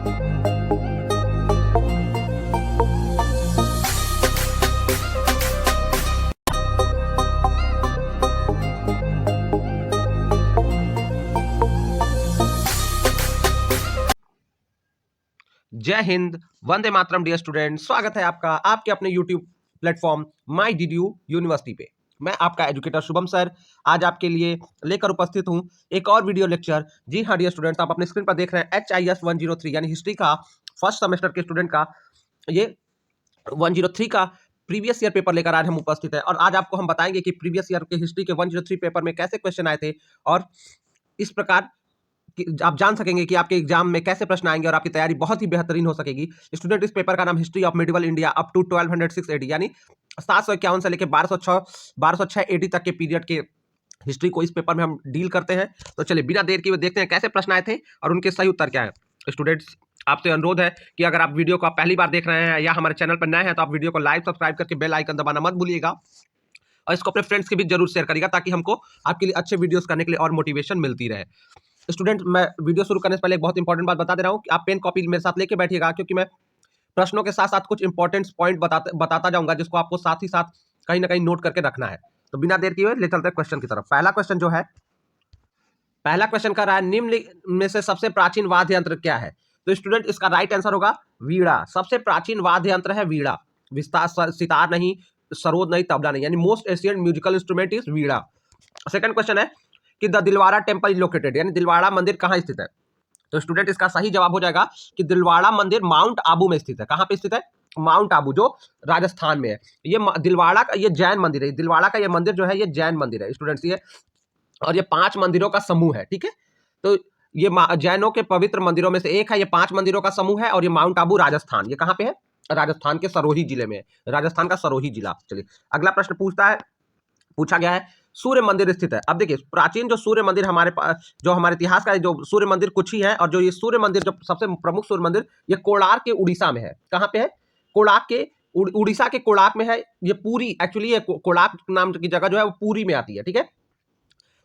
जय Hind, Vande Mataram. Dear student, स्वागत है आपका आपके अपने यूट्यूब प्लेटफॉर्म माई डीडीयू यूनिवर्सिटी पे। मैं आपका एजुकेटर शुभम सर आज आपके लिए लेकर उपस्थित हूं एक और वीडियो लेक्चर। जी हाँ डियर स्टूडेंट्स, आप अपने स्क्रीन पर देख रहे हैं HIS 103 यानी हिस्ट्री का फर्स्ट सेमेस्टर के स्टूडेंट का ये 103 का प्रीवियस ईयर पेपर लेकर आज हम उपस्थित है। और आज आपको हम बताएंगे कि प्रीवियस ईयर के हिस्ट्री के 103 पेपर में कैसे क्वेश्चन आए थे और इस प्रकार आप जान सकेंगे कि आपके एग्जाम में कैसे प्रश्न आएंगे और आपकी तैयारी बहुत ही बेहतरीन हो सकेगी। स्टूडेंट, इस पेपर का नाम history of medieval India up to 1206 AD यानी 751 से लेकर 1206 AD तक के पीरियड के हिस्ट्री को इस पेपर में हम डील करते हैं। तो चलिए बिना देर किए देखते हैं कैसे प्रश्न आए थे और उनके सही उत्तर क्या है। स्टूडेंट्स, आपसे अनुरोध है कि अगर आप वीडियो को पहली बार देख रहे हैं या हमारे चैनल पर नए हैं तो आप वीडियो को लाइक सब्सक्राइब करके बेल आइकन दबाना मत भूलिएगा और इसको अपने फ्रेंड्स के बीच जरूर शेयर करिएगा ताकि हमको आपके लिए अच्छे वीडियोस करने के लिए और मोटिवेशन मिलती रहे। स्टूडेंट, मैं वीडियो शुरू करने से पहले एक बहुत इंपॉर्टेंट बात बता दे रहा हूं कि आप पेन कॉपी मेरे साथ लेके बैठिएगा, क्योंकि मैं प्रश्नों के साथ साथ कुछ इंपॉर्टेंट पॉइंट बताता जाऊंगा जिसको आपको साथ ही साथ कहीं ना कहीं नोट करके रखना है। तो बिना देर किए ले चलते हैं क्वेश्चन की तरफ। पहला क्वेश्चन जो है, पहला क्वेश्चन कर रहा है निम्न में से सबसे प्राचीन वाद्य यंत्र क्या है। तो स्टूडेंट, इसका राइट आंसर होगा वीणा। सबसे प्राचीन वाद्य यंत्र है वीणा। विस्तार सितार नहीं, सरोद नहीं, तबला नहीं, यानी most ancient musical instrument is Veena. Second question है कि the Dilwara temple is located, यानी दिलवाड़ा मंदिर कहाँ स्थित है। तो स्टूडेंट, इसका सही जवाब हो जाएगा कि दिलवाड़ा मंदिर माउंट आबू में स्थित है। कहाँ पे स्थित है? माउंट आबू, जो राजस्थान में है। ये दिलवाड़ा का ये जैन मंदिर है। दिलवाड़ा का ये मंदिर जो है ये जैन मंदिर है स्टूडेंट्स। ये और ये 5 मंदिरों का समूह है, ठीक है। तो ये जैनों के पवित्र मंदिरों में से एक है। ये 5 मंदिरों का समूह है और ये माउंट आबू राजस्थान, ये कहाँ पे है? राजस्थान के सरोही जिले में है। राजस्थान का सरोही जिला। चलिए अगला प्रश्न पूछा गया है, सूर्य मंदिर स्थित है। अब देखिए, प्राचीन जो सूर्य मंदिर हमारे पास, जो हमारे इतिहास का जो सूर्य मंदिर कुछ ही है, और जो ये सूर्य मंदिर जो सबसे प्रमुख सूर्य मंदिर ये कोणार्क के उड़ीसा में है। कहाँ पे है? कोणार्क के उड़ीसा के कोणार्क में है। ये पूरी एक्चुअली ये कोणार्क नाम की जगह जो है वो पूरी में आती है, ठीक है।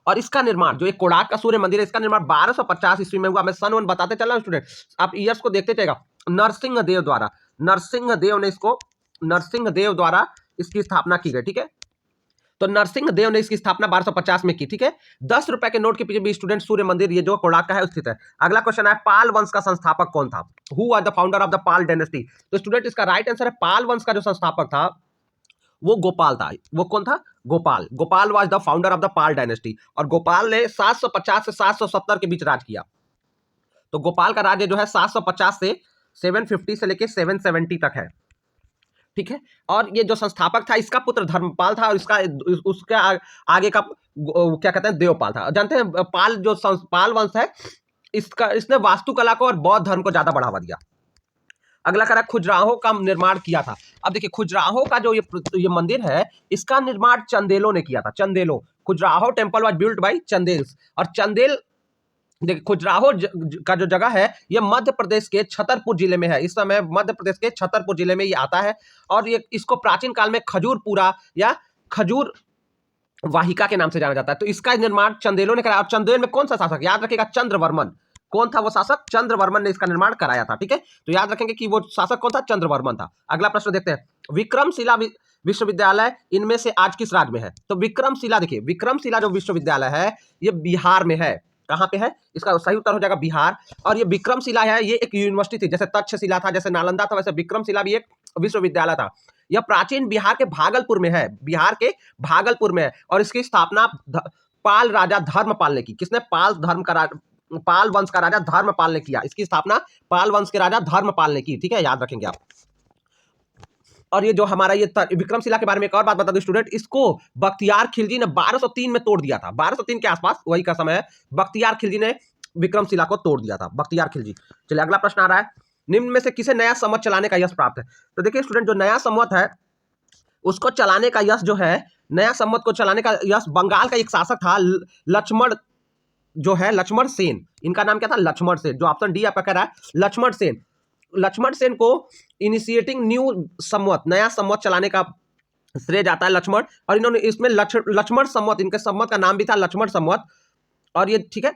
और इसका निर्माण, जो एक कोणार्क का सूर्य मंदिर है, इसका निर्माण 1250 ईस्वी में हुआ। मैं सन वन बताते चल रहा हूं स्टूडेंट, आप ईयर्स को देखते चलेगा। नरसिंहदेव द्वारा, नरसिंहदेव द्वारा इसकी स्थापना की गई, ठीक है। तो नरसिंहदेव ने इसकी स्थापना 1250 में की, ठीक है। 10 रुपए के नोट के पीछे भी स्टूडेंट सूर्य मंदिर ये जो कोणार्क का है स्थित है। अगला क्वेश्चन है, पाल वंश का संस्थापक कौन था? Who was the founder of the Pal dynasty? तो स्टूडेंट, इसका राइट आंसर है पाल वंश का जो संस्थापक था वो गोपाल था। वो कौन था? Gopal. Gopal was the founder of the Pal dynasty. और गोपाल ने 750 से 770 के बीच राज किया। तो गोपाल का राज्य जो है 750 से 750 से लेके 770 तक है, ठीक है। और ये जो संस्थापक था इसका पुत्र धर्मपाल था और इसका उसका आगे का क्या कहते हैं, देवपाल था। जानते हैं पाल जो पाल वंश है इसने वास्तुकला को और बौद्ध धर्म को ज्यादा बढ़ावा दिया। अगला करा, खुजराहो का निर्माण किया था। अब देखिए, खुजराहो का जो ये मंदिर है इसका निर्माण चंदेलों ने किया था। चंदेलों, Khajuraho temple was built by Chandels. और चंदेल, देखिए खुजराहो का जो जगह है ये मध्य प्रदेश के छतरपुर जिले में है। इस समय मध्य प्रदेश के छतरपुर जिले में ये आता है और ये इसको प्राचीन काल में खजूरपुरा या खजूर वाहिका के नाम से जाना जाता है। तो इसका निर्माण चंदेलों ने कराया। और चंदेल में कौन सा शासक, याद रखिएगा, चंद्रवर्मन। कौन था वो शासक? चंद्रवर्मन ने इसका निर्माण कराया था, ठीक है। तो याद रखेंगे कि वो शासक कौन था? चंद्रवर्मन था। अगला प्रश्न देखते हैं, विक्रमशिला विश्वविद्यालय इनमें से आज किस राज्य में है? तो विक्रमशिला, देखिए विक्रमशिला जो विश्वविद्यालय है ये बिहार में है। कहां पे है? इसका सही उत्तर हो जाएगा बिहार। और ये विक्रमशिला है, ये एक यूनिवर्सिटी थी। जैसे तक्षशिला था, जैसे नालंदा था, वैसे विक्रमशिला भी एक विश्वविद्यालय था। यह प्राचीन बिहार के भागलपुर में है। बिहार के भागलपुर में है और इसकी स्थापना पाल राजा धर्मपाल ने की। किसने? पाल वंश का राजा धर्मपाल ने किया। इसकी स्थापना पाल वंश के राजा धर्मपाल ने की, ठीक है, याद रखेंगे आप। और ये जो हमारा ये विक्रमशिला के बारे में एक और बात बता दूं स्टूडेंट, इसको बख्तियार खिलजी ने 1203 में तोड़ दिया था। 1203 के आसपास, वही का समय है, बख्तियार खिलजी ने विक्रमशिला को तोड़ दिया था, बख्तियार खिलजी। चलिए अगला प्रश्न आ रहा है, निम्न में से किसे नया संवत चलाने का यश प्राप्त है? तो देखिए स्टूडेंट, जो नया संवत है उसको चलाने का यश जो है, नया संवत को चलाने का यश बंगाल का एक शासक था, लक्ष्मण जो है, लक्ष्मण सेन। इनका नाम क्या था? लक्ष्मण सेन। जो ऑप्शन डी आपका कह रहा है लक्ष्मण सेन। लक्ष्मण सेन को इनिशिएटिंग न्यू संवत, नया संवत चलाने का श्रेय जाता है लक्ष्मण। और इन्होंने इसमें लक्ष्मण संवत, इनके संवत का नाम भी था लक्ष्मण संवत। और ये, ठीक है,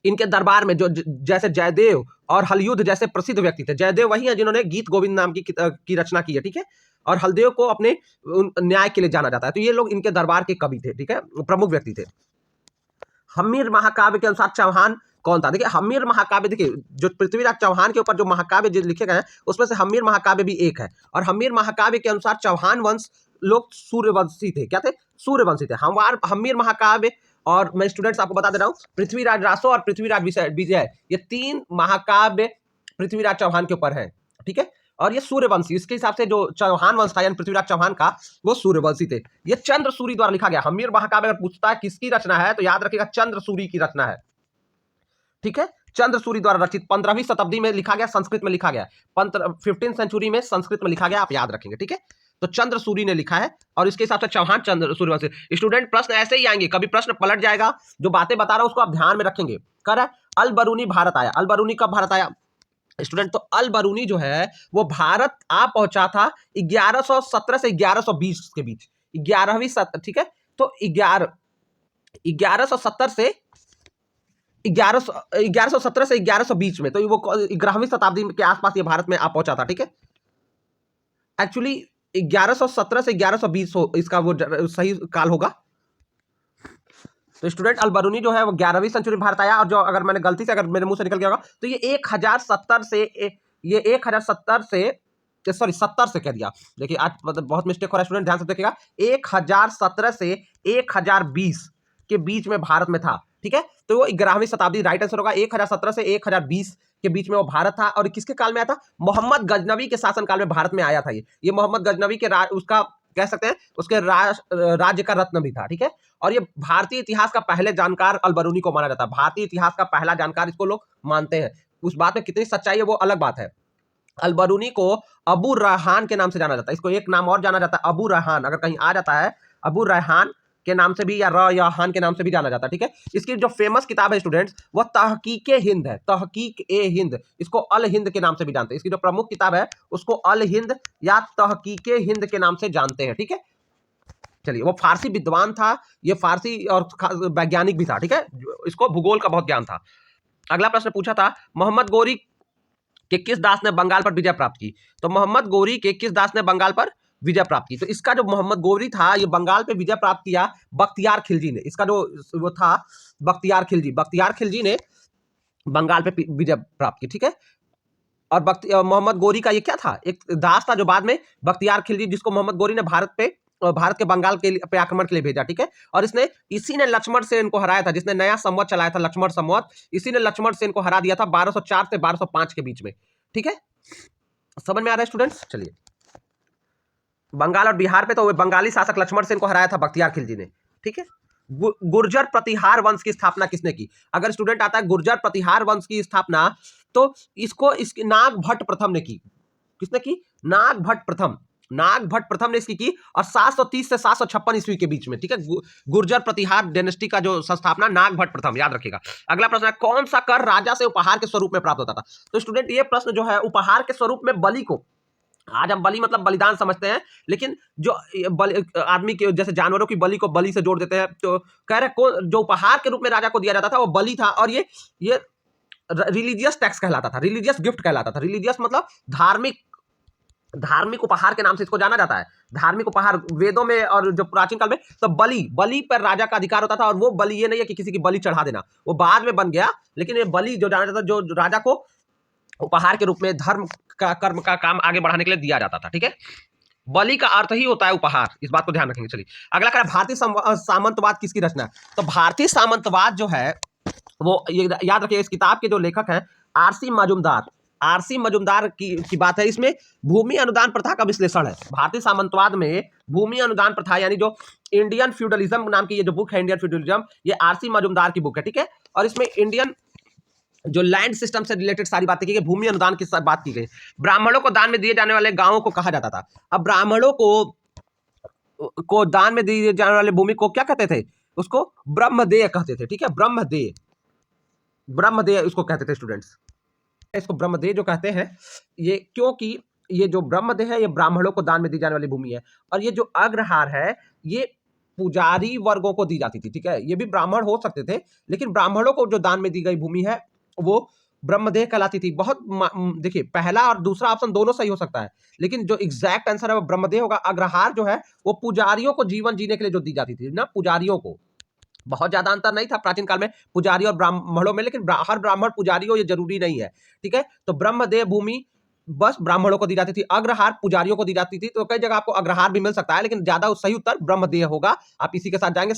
इनके दरबार में जो जैसे जयदेव और हलयुद्ध जैसे प्रसिद्ध व्यक्ति थे। जयदेव वही है जिन्होंने गीत गोविंद नाम की रचना की है, ठीक है। और हलदेव को अपने न्याय के लिए जाना जाता है। तो ये लोग इनके दरबार के कवि थे, ठीक है, प्रमुख व्यक्ति थे। हम्मीर महाकाव्य के अनुसार चौहान कौन था? देखिए हम्मीर महाकाव्य, देखिए जो पृथ्वीराज चौहान के ऊपर जो महाकाव्य जो लिखे गए हैं उसमें से हम्मीर महाकाव्य भी एक है। और हम्मीर महाकाव्य के अनुसार चौहान वंश लोग सूर्यवंशी थे। क्या थे? सूर्यवंशी थे। हम्मीर महाकाव्य, और मैं स्टूडेंट्स आपको बता दे रहा हूँ, पृथ्वीराज रासो और पृथ्वीराज विजय, ये 3 महाकाव्य पृथ्वीराज चौहान के ऊपर है, ठीक है। और ये सूर्यवंशी, इसके हिसाब से जो चौहान वंश था यानी पृथ्वीराज चौहान का, वो सूर्यवंशी थे। ये चंद्र सूरी द्वारा लिखा गया। हम्मीर महाकाव्य अगर पूछता है किसकी रचना है तो याद रखिएगा चंद्र सूरी की रचना है, ठीक है। चंद्र सूरी द्वारा रचित, 15वीं शताब्दी में लिखा गया, संस्कृत में लिखा गया। 15th सेंचुरी में संस्कृत में लिखा गया, आप याद रखेंगे, ठीक है। तो चंद्र सूरी ने लिखा है और इसके हिसाब से चौहान चंद्र सूर्यवंशी। स्टूडेंट प्रश्न ऐसे ही आएंगे, कभी प्रश्न पलट जाएगा, जो बातें बता रहा हूं उसको आप ध्यान में रखेंगे। कर अल बरूनी भारत आया। अल बरूनी कब भारत आया स्टूडेंट? तो अल बरूनी जो है वो भारत आ पहुंचा था 1117 से 1120 के बीच, 11वीं, ठीक है। तो 1117 से 1117 से 1120 में, तो वो 11वीं शताब्दी के आसपास ये भारत में आ पहुंचा था, ठीक है। एक्चुअली 1117 से 1120 इसका वो सही काल होगा। तो स्टूडेंट अल बरूनी जो है वो 11वीं सेंचुरी भारत आया, और जो अगर मैंने गलती से, अगर मेरे मुंह से निकल गया होगा तो ये 1070 से, ये 1070 से, सॉरी 70 से कह दिया। देखिए आज मतलब बहुत मिस्टेक हो रहा है स्टूडेंट, ध्यान से देखिएगा। 1017 से 1020 के बीच में भारत में था, ठीक है। तो वो 11वीं शताब्दी राइट आंसर होगा। 1017 से 1020 के बीच में वो भारत था। और किसके काल में आया था? मोहम्मद गजनवी के शासन काल में भारत में आया था ये मोहम्मद गजनवी के उसका कह सकते हैं उसके राज्य का रत्न भी था, ठीक है। और ये भारतीय इतिहास का पहले जानकार अल बरूनी को माना जाता है। भारतीय इतिहास का पहला जानकार इसको लोग मानते हैं। उस बात में कितनी सच्चाई है वो अलग बात है। अल बरूनी को अबू रैहान के नाम से जाना जाता है। इसको एक नाम और जाना जाता है, अबू रैहान। अगर कहीं आ जाता है अबू रैहान के नाम से भी, या रयाहान के नाम से भी जाना जाता है, ठीक है। इसकी जो फेमस किताब है स्टूडेंट्स वो तहकीके हिंद है, तहकीक ए हिंद। इसको अल हिंद के नाम से भी जानते हैं। इसकी जो प्रमुख किताब है उसको अल हिंद या तहकीके हिंद के नाम से जानते हैं, ठीक है। चलिए, वो फारसी विद्वान था, ये फारसी और वैज्ञानिक भी था, ठीक है। इसको भूगोल का बहुत ज्ञान था। अगला प्रश्न पूछा था, मोहम्मद गोरी के किस दास ने बंगाल पर विजय प्राप्त की? तो मोहम्मद गोरी के किस दास ने बंगाल पर विजय प्राप्त की? तो इसका जो मोहम्मद गोरी था ये बंगाल पे विजय प्राप्त किया बख्तियार खिलजी ने। इसका जो वो था बख्तियार खिलजी ने बंगाल पे विजय प्राप्त की, ठीक है। और मोहम्मद गोरी का ये क्या था? एक दास था जो बाद में बख्तियार खिलजी, जिसको मोहम्मद गोरी ने भारत के बंगाल के पे आक्रमण के लिए भेजा, ठीक है। और इसी ने लक्ष्मण सेन को हराया था, जिसने नया संवत चलाया था, लक्ष्मण संवत। इसी ने लक्ष्मण सेन को हरा दिया था 1204 से 1205 के बीच में, ठीक है। समझ में आ रहा है स्टूडेंट्स? चलिए, बंगाल और बिहार पे तो बंगाली शासक लक्ष्मण सेन को हराया था बख्तियार खिलजी ने, ठीक है। गुर्जर प्रतिहार वंश की स्थापना किसने की? अगर स्टूडेंट आता है गुर्जर प्रतिहार वंश की स्थापना, तो इसकी नाग भट्ट प्रथम ने की। किसने की? नाग भट्ट प्रथम ने इसकी की, और 730 से 756 ईस्वी के बीच में, ठीक है। गुर्जर प्रतिहार डायनेस्टी का जो संस्थापना नाग भट्ट प्रथम, याद रखिएगा। अगला प्रश्न है, कौन सा कर राजा से उपहार के स्वरूप में प्राप्त होता था? तो स्टूडेंट ये प्रश्न जो है उपहार के स्वरूप में बलि को, आज हम बलि मतलब बलिदान समझते हैं, लेकिन जो आदमी के जैसे जानवरों की बलि को बलि से जोड़ देते हैं, तो कह रहे जो उपहार के रूप में राजा को दिया जाता था वो बलि था। और ये रिलीजियस टैक्स कहलाता था, रिलीजियस गिफ्ट कहलाता था। रिलीजियस मतलब धार्मिक उपहार के नाम से इसको जाना जाता है। धार्मिक उपहार वेदों में और जो प्राचीन काल में, तो बलि पर राजा का अधिकार होता था। और वो बलि ये नहीं है कि किसी की बलि चढ़ा देना, वो बाद में बन गया, लेकिन ये बलि जो जाना जाता था, जो राजा को उपहार के रूप में धर्म का कर्म का काम आगे बढ़ाने के लिए दिया जाता था, ठीक है। बलि का अर्थ ही होता है उपहार, इस बात को ध्यान रखेंगे। चलिए, अगला क्या है, भारतीय सामंतवाद किसकी रचना है? तो भारतीय सामंतवाद जो है वो ये याद रखिए, इस किताब के जो लेखक हैं आरसी मजुमदार की बात है। इसमें भूमि अनुदान प्रथा का विश्लेषण है। भारतीय सामंतवाद में भूमि अनुदान प्रथा, यानी जो इंडियन फ्यूडलिज्म नाम की ये जो बुक है, इंडियन फ्यूडलिज्म, ये आरसी मजुमदार की बुक है, ठीक है। और इसमें इंडियन जो लैंड सिस्टम से रिलेटेड सारी बातें की गई, भूमि अनुदान की बात की गई। ब्राह्मणों को दान में दिए जाने वाले गांवों को कहा जाता था। अब ब्राह्मणों को दान में दिए जाने वाले भूमि को क्या कहते थे? उसको ब्रह्मदेय कहते थे, ठीक है। ब्रह्मदेय उसको कहते थे स्टूडेंट्स। इसको ब्रह्मदेय जो कहते हैं, ये क्योंकि ये जो ब्रह्मदेय है ये ब्राह्मणों को दान में दी जाने वाली भूमि है। और ये जो अग्रहार है, ये पुजारी वर्गों को दी जाती थी, ठीक है। ये भी ब्राह्मण हो सकते थे, लेकिन ब्राह्मणों को जो दान में दी गई भूमि है वो ब्रह्मदेह कहलाती थी। बहुत देखिए, पहला और दूसरा ऑप्शन दोनों सही हो सकता है, लेकिन जो एग्जैक्ट आंसर है वो ब्रह्मदेह होगा। अग्रहार जो है वो पुजारियों को जीवन जीने के लिए जो दी जाती थी ना, पुजारियों को। बहुत ज्यादा अंतर नहीं था प्राचीन काल में पुजारी और ब्राह्मणों में, लेकिन हर ब्राह्मण पुजारी हो ये जरूरी नहीं है, ठीक है। तो ब्रह्मदेह भूमि बस ब्राह्मणों को दी जाती थी, अग्रहार पुजारियों को दी जाती थी। तो कई जगह आपको अग्रहार भी मिल सकता है, लेकिन ज्यादा सही उत्तर ब्रह्मदेह होगा। आप इसी के साथ जाएंगे।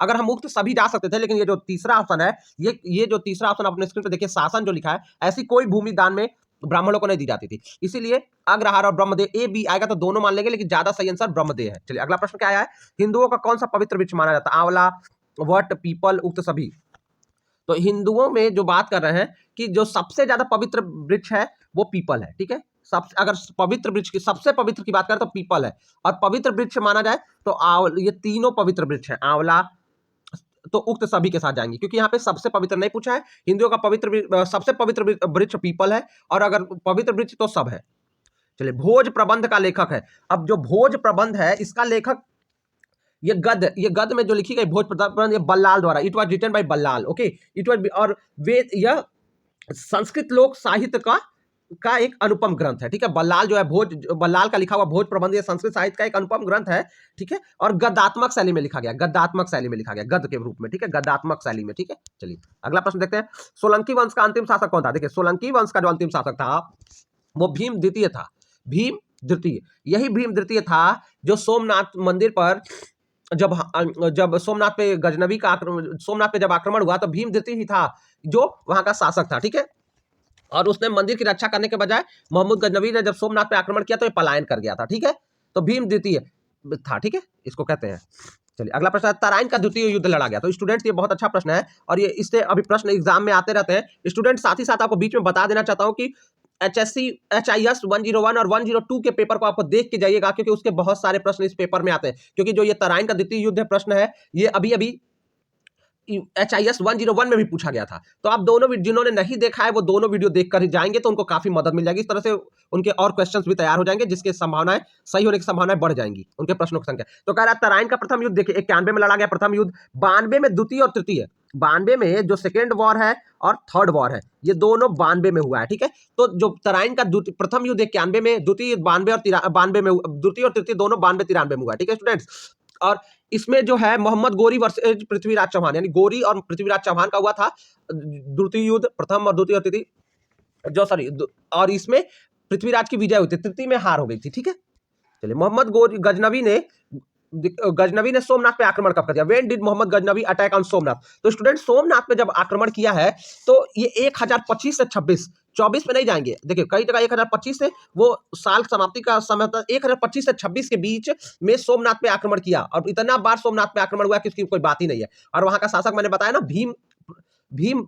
अगर हम मुक्त सभी जा सकते थे, लेकिन ये जो तीसरा ऑप्शन है, ये जो तीसरा ऑप्शन अपने स्क्रीन पे देखिए, शासन जो लिखा है, ऐसी कोई भूमि दान में ब्राह्मणों को नहीं दी जाती थी, इसीलिए अग्रहार और ब्रह्मदेह ए बी आएगा तो दोनों मान लेंगे, लेकिन ज्यादा सही आंसर ब्रह्मदेह है। चलिए अगला प्रश्न क्या आया है, हिंदुओं का कौन सा पवित्र वृक्ष माना जाता है? आंवला, वट, पीपल, उक्त सभी। तो हिंदुओं में जो बात कर रहे हैं कि जो सबसे ज्यादा पवित्र वृक्ष है वो पीपल है, ठीक है। अगर पवित्र वृक्ष की सबसे पवित्र की बात करें तो पीपल है, और पवित्र वृक्ष माना जाए तो ये तीनों पवित्र वृक्ष है। आंवला तो उक्त सभी के साथ जाएंगे, क्योंकि यहाँ पे सबसे पवित्र नहीं पूछा है। हिंदुओं का सबसे पवित्र वृक्ष पीपल है, और अगर पवित्र वृक्ष तो सब है। चलिए, भोज प्रबंध का लेखक है। अब जो भोज प्रबंध है इसका लेखक, ये गद में जो लिखी गई भोज प्रबंध, ये बल्लाल द्वारा, it was written by Ballal, okay. It was, और वे यह संस्कृत लोक साहित्य का एक अनुपम ग्रंथ है, ठीक है। बल्लाल जो है बल्लाल का लिखा हुआ भोज प्रबंध, ये संस्कृत साहित्य का एक अनुपम ग्रंथ है, ठीक है। और गद्यात्मक शैली में लिखा गया, गद्यात्मक शैली में लिखा गया, गद्य के रूप में, ठीक है, गद्यात्मक शैली में, ठीक है। चलिए अगला प्रश्न देखते हैं। सोलंकी वंश का अंतिम शासक कौन था? देखिए, सोलंकी वंश का जो अंतिम शासक था वो भीम द्वितीय था। भीम द्वितीय, यही भीम द्वितीय था जो सोमनाथ मंदिर पर जब सोमनाथ पे गजनवी का सोमनाथ पे जब आक्रमण हुआ तो भीम द्वितीय ही था जो वहां का शासक था, ठीक है। और उसने मंदिर की रक्षा करने के बजाय मोहम्मद गजनवी ने जब सोमनाथ पे आक्रमण किया तो ये पलायन कर गया था, ठीक है। तो भीम द्वितीय था, ठीक है, इसको कहते हैं। चलिए अगला प्रश्न है, तराइन का द्वितीय युद्ध लड़ा गया। तो स्टूडेंट्स ये बहुत अच्छा प्रश्न है, और ये इससे अभी प्रश्न एग्जाम में आते रहते हैं स्टूडेंट। साथ ही साथ आपको बीच में बता देना चाहता हूं कि HSC HIS 101 और 102 के पेपर को आपको देख के जाइएगा, क्योंकि उसके बहुत सारे प्रश्न इस पेपर में आते हैं। क्योंकि जो ये तराइन का द्वितीय युद्ध प्रश्न है, ये अभी HIS 101 में भी पूछा गया था। तो आप दोनों जिन्होंने नहीं देखा है वो दोनों वीडियो देखकर ही जाएंगे तो उनको काफी मदद मिल जाएगी। इस तरह से उनके और क्वेश्चंस भी तैयार हो जाएंगे, जिसके संभावनाएं सही होने की संभावनाएं बढ़ जाएंगी, उनके प्रश्नों की संख्या। तो कह रहा है तराइन का प्रथम युद्ध देखिए 91 में लड़ा गया प्रथम युद्ध, 92 में द्वितीय और तृतीय, 92 में जो सेकेंड वॉर है और थर्ड वॉर है ये दोनों 92 में हुआ है, ठीक है। तो जो तराइन का प्रथम युद्ध 91 में, द्वितीय 92 और 92 में, द्वितीय और तृतीय दोनों 92-93 में हुआ है, ठीक है स्टूडेंट्स। और इसमें जो है मोहम्मद गोरी वर्सेज पृथ्वीराज चौहान, यानी गोरी और पृथ्वीराज चौहान का हुआ था द्वितीय युद्ध, प्रथम और द्वितीय और तृतीय, जो सॉरी, और इसमें पृथ्वीराज की विजय हुई थी, तृतीय में हार हो गई थी, ठीक है। चलिए, मोहम्मद गजनवी ने सोमनाथ पे आक्रमण कब कर दिया? When did Mohammad Ghaznavi attack on Somnath? तो स्टूडेंट सोमनाथ पे जब आक्रमण किया है तो ये 1025 से 24 में नहीं जाएंगे। देखिए कई जगह 1025 से वो साल समाप्ति का समय था, 1025 से 26 के बीच में सोमनाथ पे आक्रमण किया, और इतना बार सोमनाथ पे आक्रमण हुआ कि उसकी कोई बात ही नहीं है। और वहां का शासक मैंने बताया ना, भीम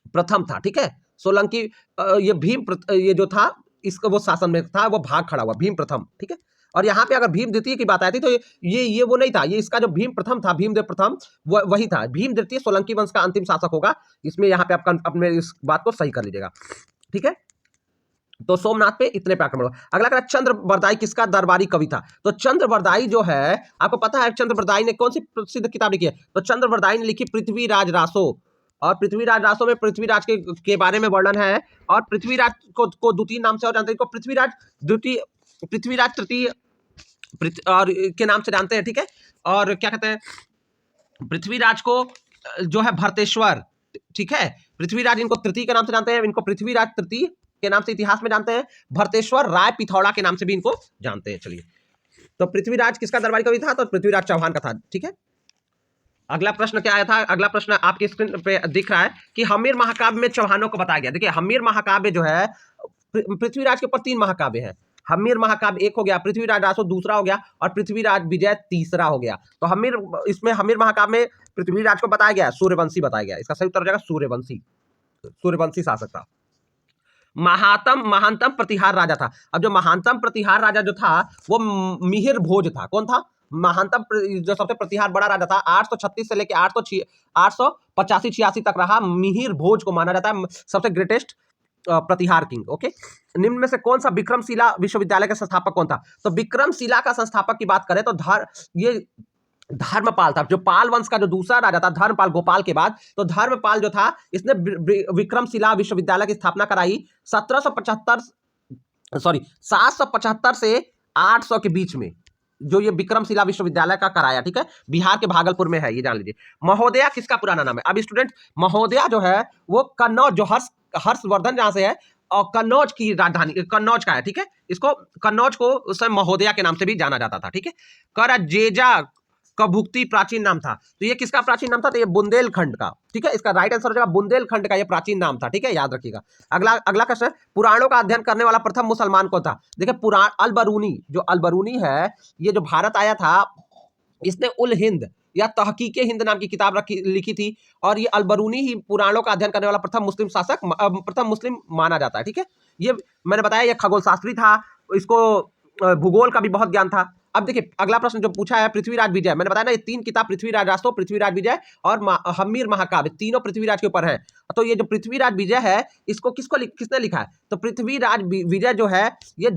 प्रथम था, ठीक है। सोलंकी ये जो था इसका वो शासन में था, वो भाग खड़ा हुआ, भीम प्रथम, ठीक है। और यहाँ पे अगर भीम द्वितीय की बात आई थी तो ये वो नहीं था, ये इसका जो भीम प्रथम था, भीमदेव प्रथम, वही था। भीम द्वितीय सोलंकी वंश का अंतिम शासक होगा। इसमें यहाँ पे आप अपने इस बात को सही कर लीजिएगा, ठीक है। तो सोमनाथ पे इतने पे आक्रमण हुआ। अगला कहा चंद्रबरदाई किसका दरबारी कवि था? तो चंद्रबरदाई जो है, आपको पता है चंद्रबरदाई ने कौन सी प्रसिद्ध किताब लिखी है? तो चंद्रबरदाई ने लिखी पृथ्वीराज रासो, और पृथ्वीराज रासो में पृथ्वीराज के बारे में वर्णन है। और पृथ्वीराज को द्वितीय नाम से और जानते हैं, पृथ्वीराज द्वितीय, पृथ्वीराज तृतीय और के नाम से जानते हैं, ठीक है। और क्या कहते हैं, पृथ्वीराज को जो है भरतेश्वर, ठीक है। पृथ्वीराज इनको तृतीय के नाम से जानते हैं, इनको पृथ्वीराज तृतीय के नाम से इतिहास में जानते हैं। भरतेश्वर राय पिथौड़ा के नाम से भी इनको जानते हैं। चलिए, तो पृथ्वीराज किसका दरबारी कवि था? तो पृथ्वीराज चौहान का था, ठीक है। अगला प्रश्न क्या आया था? अगला प्रश्न आपकी स्क्रीन पे दिख रहा है कि हम्मीर महाकाव्य में चौहानों को बताया गया। देखिए हम्मीर महाकाव्य जो है, पृथ्वीराज के ऊपर 3 महाकाव्य हैं। हम्मीर महाकाव्य एक हो गया, पृथ्वीराज रासो दूसरा हो गया, और पृथ्वीराज विजय तीसरा हो गया। तो हम्मीर महाकाव्य में पृथ्वीराज को बताया गया, सूर्यवंशी बताया गया। इसका सही उत्तर हो जाएगा सूर्यवंशी शासक था। महानतम प्रतिहार राजा था। अब जो महानतम प्रतिहार राजा जो था वो मिहिर भोज था। कौन था? महानतम जो सबसे प्रतिहार बड़ा राजा था, 836 से लेके 885-86 तक रहा। मिहिर भोज को माना जाता है सबसे ग्रेटेस्ट प्रतिहार किंग, ओके। निम्न में से कौन सा विक्रमशिला विश्वविद्यालय का संस्थापक कौन था? तो विक्रमशिला का संस्थापक की बात करें तो ये धर्मपाल था, जो पाल वंश का जो दूसरा राजा था धर्मपाल, गोपाल के बाद। तो धर्मपाल जो था इसने विक्रमशिला विश्वविद्यालय की स्थापना कराई 1775, सॉरी 775 से 800 के बीच में, जो ये विक्रमशिला विश्वविद्यालय का कराया, ठीक है। बिहार के भागलपुर में है, ये जान लीजिए। महोदया किसका पुराना नाम है? अब स्टूडेंट, महोदया जो है वो कन्नौज, जो हर्षवर्धन जहां से है, और कन्नौज की राजधानी कन्नौज का है, ठीक है। इसको कन्नौज को उस समय महोदया के नाम से भी जाना जाता था, ठीक है। कर जेजा कभुक्ति प्राचीन नाम था, तो ये किसका प्राचीन नाम था? तो ये बुंदेलखंड का, ठीक है। इसका राइट आंसर हो जाएगा बुंदेलखंड का, ये प्राचीन नाम था, ठीक है, याद रखिएगा। अगला अगला क्वेश्चन, पुराणों का अध्ययन करने वाला प्रथम मुसलमान कौन था? देखिए पुराण अलबरूनी, जो अलबरूनी है, ये जो भारत आया था, इसने उल हिंद या तहकीके हिंद नाम की किताब लिखी थी, और ये अलबरूनी ही पुराणों का अध्ययन करने वाला प्रथम मुस्लिम शासक, प्रथम मुस्लिम माना जाता है, ठीक है। ये मैंने बताया ये खगोल शास्त्री था, इसको भूगोल का भी बहुत ज्ञान था। अब देखिए अगला प्रश्न जो पूछा है पृथ्वीराज विजय, मैंने बताया ना ये 3 किताब, पृथ्वीराज रास्तों, पृथ्वीराज विजय और हम्मीर महाकाव्य, तीनों पृथ्वीराज के ऊपर है। तो ये जो पृथ्वीराज विजय है, इसको किसने लिखा है? तो पृथ्वीराज विजय जो है ये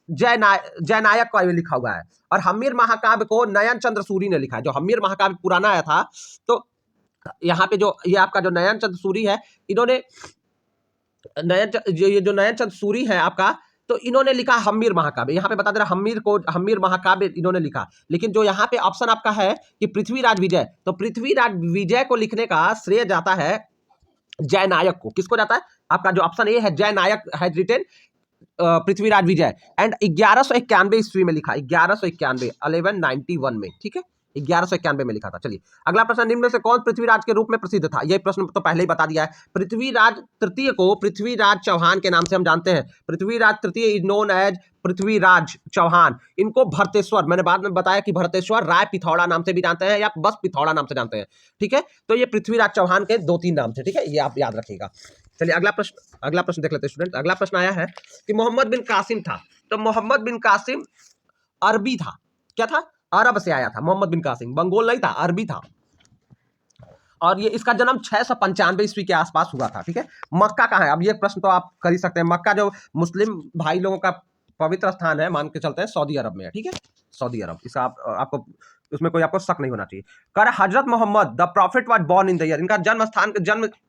जयनायक का लिखा हुआ है, और हम्मीर महाकाव्य को नयन चंद्र सूरी ने लिखा है। जो हम्मीर महाकाव्य पुराना आया था, तो यहाँ पे जो ये आपका जो नयन चंद्र सूरी है, इन्होंने ये जो नयन चंद्र सूरी है आपका, तो इन्होंने लिखा हम्मीर महाकाव्य। यहाँ पे बता दे रहा हम्मीर महाकाव्य इन्होंने लिखा, लेकिन जो यहाँ पे ऑप्शन आपका है कि पृथ्वीराज विजय, तो पृथ्वीराज विजय को लिखने का श्रेय जाता है जयनायक को। किसको जाता है? आपका जो ऑप्शन ए है, Jayanak has written Prithviraj Vijay, and 1191 ईस्वी में लिखा, 1191 1191 में, ठीक है, 1191 में लिखा था। चलिए अगला प्रश्न, निम्न में से कौन पृथ्वीराज के रूप में प्रसिद्ध था? यह प्रश्न तो पहले ही बता दिया है। पृथ्वीराज तृतीय को पृथ्वीराज चौहान के नाम से हम जानते हैं। पृथ्वीराज तृतीय is known as Prithviraj Chauhan. इनको भरतेश्वर, मैंने बाद में बताया कि भरतेश्वर राय पिथौड़ा नाम से भी जानते हैं, या बस पिथौड़ा नाम से जानते हैं, ठीक है। तो ये पृथ्वीराज चौहान के 2-3 नाम थे, ठीक है, ये आप याद रखिएगा। चलिए अगला प्रश्न देख लेते हैं स्टूडेंट। अगला प्रश्न आया है कि मोहम्मद बिन कासिम था, तो मोहम्मद बिन कासिम अरबी था, क्या था? अरब से आया था मोहम्मद बिन कासिम, बंगोल नहीं था, अरबी था, और ये इसका जन्म 695 ईस्वी के आसपास हुआ था, ठीक है। मक्का कहाँ है? अब ये प्रश्न तो आप कर ही सकते हैं। मक्का जो मुस्लिम भाई लोगों का पवित्र स्थान है, मान के चलते हैं, सऊदी अरब में है, ठीक है, सऊदी अरब। इसका आपको उसमें कोई आपको शक नहीं होना चाहिए। कर हजरत Mohammad the prophet was born in the year, इनका जन्म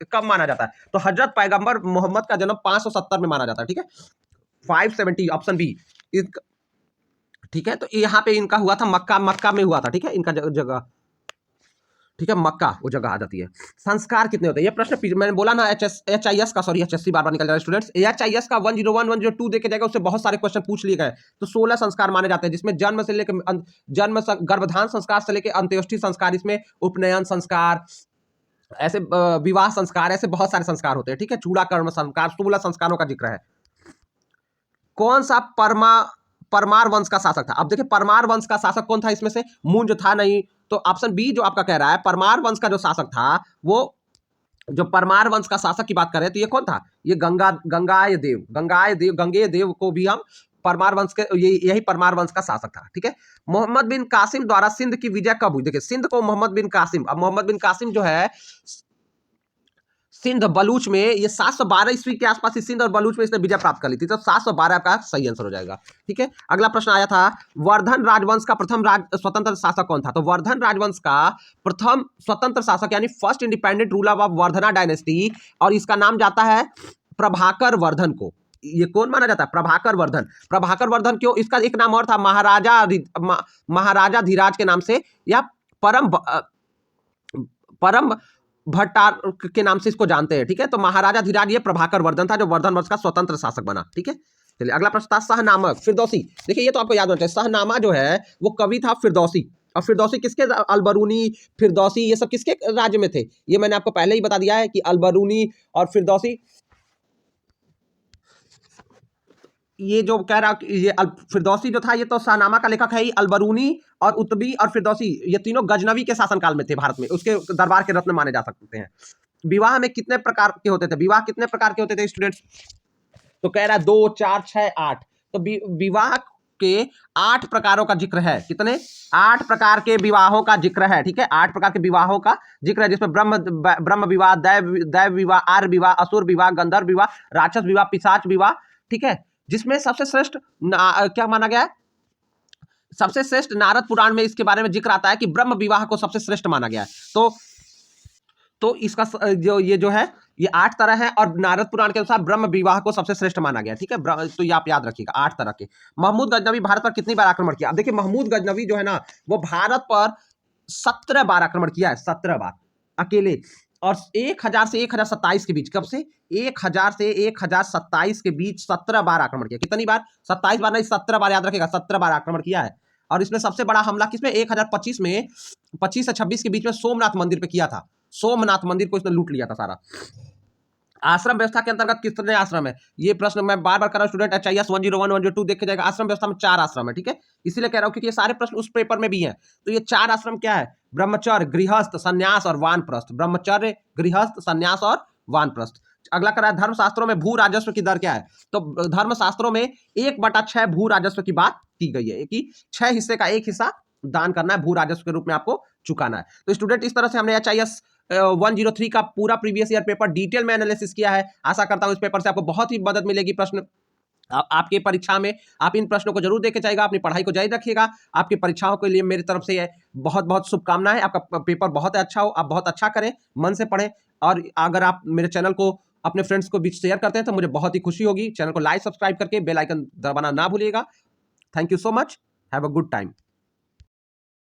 कब माना जाता है? तो हजरत पैगंबर मोहम्मद का जन्म 570 में माना जाता है, ठीक है, 570, ऑप्शन बी, ठीक है। तो यहाँ पे इनका हुआ था मक्का में हुआ था, ठीक है, इनका जगह, ठीक है, मक्का वो जगह आ जाती है। संस्कार कितने होते हैं? ये प्रश्न मैंने बोला ना, HIS का, सॉरी HSC बार बार निकल जाए स्टूडेंट्स, HIS का 101 102 देखे जाएगा, उससे बहुत सारे क्वेश्चन पूछ लिए गए। तो 16 संस्कार माने जाते हैं, जिसमें जन्म से लेकर गर्भधान संस्कार से लेकर अंत्येष्टि संस्कार, इसमें उपनयन संस्कार, ऐसे विवाह संस्कार, ऐसे बहुत सारे संस्कार होते हैं, ठीक है। चूड़ाकर्म संस्कार, 16 संस्कारों का जिक्र है। कौन सा परमार वंश का शासक था? अब देखिए परमार वंश का शासक कौन था? इसमें से मुंज था नहीं, तो ऑप्शन बी जो आपका कह रहा है, परमार वंश का जो शासक था, वो जो परमार वंश का शासक की बात करें तो ये कौन था? ये गंगेय देव को भी हम परमार वंश के, यही परमार वंश का शासक था, ठीक है। मोहम्मद बिन कासिम द्वारा सिंध की विजय कब हुई? देखिए सिंध को मोहम्मद बिन कासिम, अब मोहम्मद बिन कासिम जो है सिंध बलूच में, ये 712 ईस्वी के आसपास सिंध और बलूच में इसने विजय प्राप्त कर ली थी, तो 712 का सही आंसर हो जाएगा, ठीक है। अगला प्रश्न आया था, वर्धन राजवंश का प्रथम स्वतंत्र शासक कौन था? तो वर्धन राजवंश का प्रथम स्वतंत्र शासक, यानी first independent ruler of Vardhana dynasty, और इसका नाम जाता है प्रभाकर वर्धन को। ये कौन माना जाता है? प्रभाकर वर्धन। प्रभाकर वर्धन क्यों? इसका एक नाम और था, महाराजा धीराज के नाम से, या परम भट्टार के नाम से इसको जानते हैं, ठीक है। तो महाराजा धीराज, ये प्रभाकर वर्धन था जो वर्धन वंश का स्वतंत्र शासक बना, ठीक है। चलिए अगला प्रश्न था, शाहनामा फिरदौसी। देखिए ये तो आपको याद होना चाहिए, शाहनामा जो है वो कवि था फिरदौसी, और फिरदौसी किसके, अलबरूनी, फिरदौसी, ये सब किसके राज्य में थे? ये मैंने आपको पहले ही बता दिया है कि अलबरूनी और फिरदौसी, ये जो कह रहा ये फिरदौसी जो था, ये तो शाहनामा का लेखक है ही। अलबरूनी और उतबी और फिरदौसी, ये तीनों गजनवी के शासनकाल में थे भारत में, उसके दरबार के रत्न माने जा सकते हैं। विवाह में कितने प्रकार के होते थे? विवाह कितने प्रकार के होते थे स्टूडेंट्स? तो कह रहा है 2, 4, 6, 8। तो विवाह के 8 प्रकारों का जिक्र है। कितने? 8 प्रकार के विवाहों का जिक्र है, ठीक है, 8 प्रकार के विवाहों का जिक्र है, जिसमें ब्रह्म विवाह, दैव विवाह, आर्य विवाह, असुर विवाह, गंधर्व विवाह, राक्षस विवाह, पिशाच विवाह, ठीक है। जिसमें सबसे श्रेष्ठ क्या माना गया है? सबसे श्रेष्ठ नारद पुराण में इसके बारे में जिक्र आता है कि ब्रह्म विवाह को सबसे श्रेष्ठ माना गया है। तो इसका जो ये जो है ये 8 तरह है और नारद पुराण के अनुसार ब्रह्म विवाह को सबसे श्रेष्ठ माना गया। ठीक है, तो ये आप याद रखिएगा 8 तरह के। महमूद गजनवी भारत पर कितनी बार आक्रमण किया? अब देखिए महमूद गजनवी जो है ना वो भारत पर 17 बार आक्रमण किया है, 17 बार अकेले, और 1000 से 1027 के बीच। कब से? 1000 से 1027 के बीच 17 बार आक्रमण किया। कितनी बार? 27 बार नहीं, 17 बार, याद रखेगा, 17 बार आक्रमण किया है। और इसमें सबसे बड़ा हमला किसमें? 1025 में, 25 से 26 के बीच में सोमनाथ मंदिर पे किया था। सोमनाथ मंदिर को इसने लूट लिया था सारा। आश्रम व्यवस्था के अंतर्गत कितने आश्रम है? ये प्रश्न मैं बार बार कर रहा हूं स्टूडेंट, HIS 101 102 देख जाएगा। आश्रम व्यवस्था में 4 आश्रम है। ठीक है, इसीलिए कह रहा हूं क्योंकि ये सारे प्रश्न उस पेपर में भी हैं। तो ये 4 आश्रम क्या है? ब्रह्मचर्य, गृहस्थ, संन्यास और वानप्रस्थ। ब्रह्मचर्य, गृहस्थ, संन्यास और वानप्रस्थ। अगला करा है धर्मशास्त्रों में भू राजस्व की दर क्या है? तो धर्मशास्त्रों में 1/6 भू राजस्व की बात की गई है कि 6 हिस्से का 1 हिस्सा दान करना है, भू राजस्व के रूप में आपको चुकाना है। तो स्टूडेंट इस तरह से हमने HIS 103 का पूरा प्रीवियस ईयर पेपर डिटेल में एनालिसिस किया है। आशा करता हूं इस पेपर से आपको बहुत ही मदद मिलेगी। प्रश्न आपके परीक्षा में आप इन प्रश्नों को जरूर देखे जाएगा। अपनी पढ़ाई को जारी रखिएगा। आपकी परीक्षाओं के लिए मेरी तरफ से बहुत बहुत शुभकामनाएं। आपका पेपर बहुत अच्छा हो, आप बहुत अच्छा करें, मन से पढ़ें। और अगर आप मेरे चैनल को अपने फ्रेंड्स को बीच शेयर करते हैं तो मुझे बहुत ही खुशी होगी। चैनल को लाइक सब्सक्राइब करके बेल आइकन दबाना ना भूलिएगा। Thank you so much, have a good time.